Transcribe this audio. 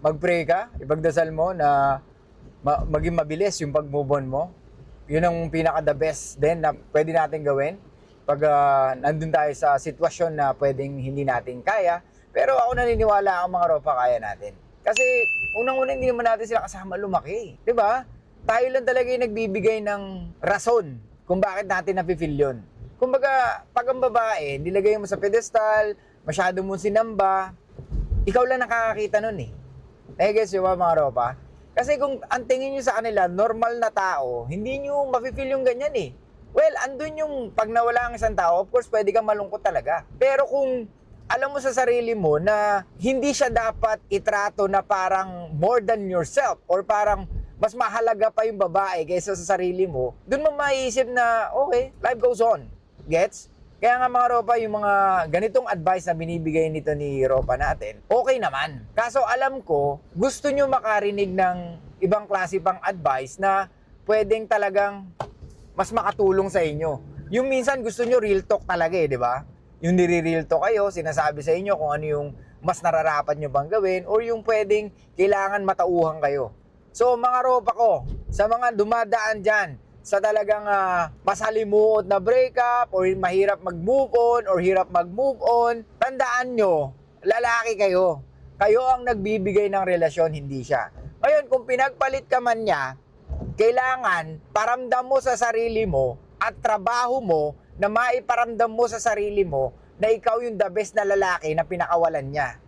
mag-pray ka, ipagdasal mo na maging mabilis yung pag-move on mo. Yun ang pinaka-the best din na pwede natin gawin pag nandun tayo sa sitwasyon na pwedeng hindi natin kaya. Pero ako naniniwala ang mga ropa kaya natin. Kasi unang-una hindi naman natin sila kasama lumaki. 'Di ba? Tayo lang talaga yung nagbibigay ng rason kung bakit natin nafe-feel yun. Kumbaga, pag ang babae, nilagay mo sa pedestal, masyado mong sinamba, ikaw lang nakakakita nun eh. Guess yun ba mga ropa? Kasi kung ang tingin nyo sa kanila, normal na tao, hindi nyo mafe-feel yung ganyan eh. Well, andun yung pag nawala ang isang tao, of course, pwede kang malungkot talaga. Pero kung alam mo sa sarili mo na hindi siya dapat itrato na parang more than yourself or parang mas mahalaga pa yung babae kaysa sa sarili mo, dun mo maiisip na, okay, life goes on. Gets? Kaya nga mga ropa, yung mga ganitong advice na binibigay nito ni ropa natin, okay naman. Kaso alam ko, gusto nyo makarinig ng ibang klase pang advice na pwedeng talagang mas makatulong sa inyo. Yung minsan gusto nyo real talk talaga eh, di ba? Yung nire-real talk kayo, sinasabi sa inyo kung ano yung mas nararapat nyo bang gawin or yung pwedeng kailangan matauhan kayo. So mga ropa ko, sa mga dumadaan dyan, sa talagang masalimuot na breakup or mahirap mag-move on or hirap mag-move on, tandaan nyo, lalaki kayo. Kayo ang nagbibigay ng relasyon, hindi siya. Ngayon, kung pinagpalit ka man niya, kailangan paramdam mo sa sarili mo at trabaho mo na maiparamdam mo sa sarili mo na ikaw yung the best na lalaki na pinakawalan niya.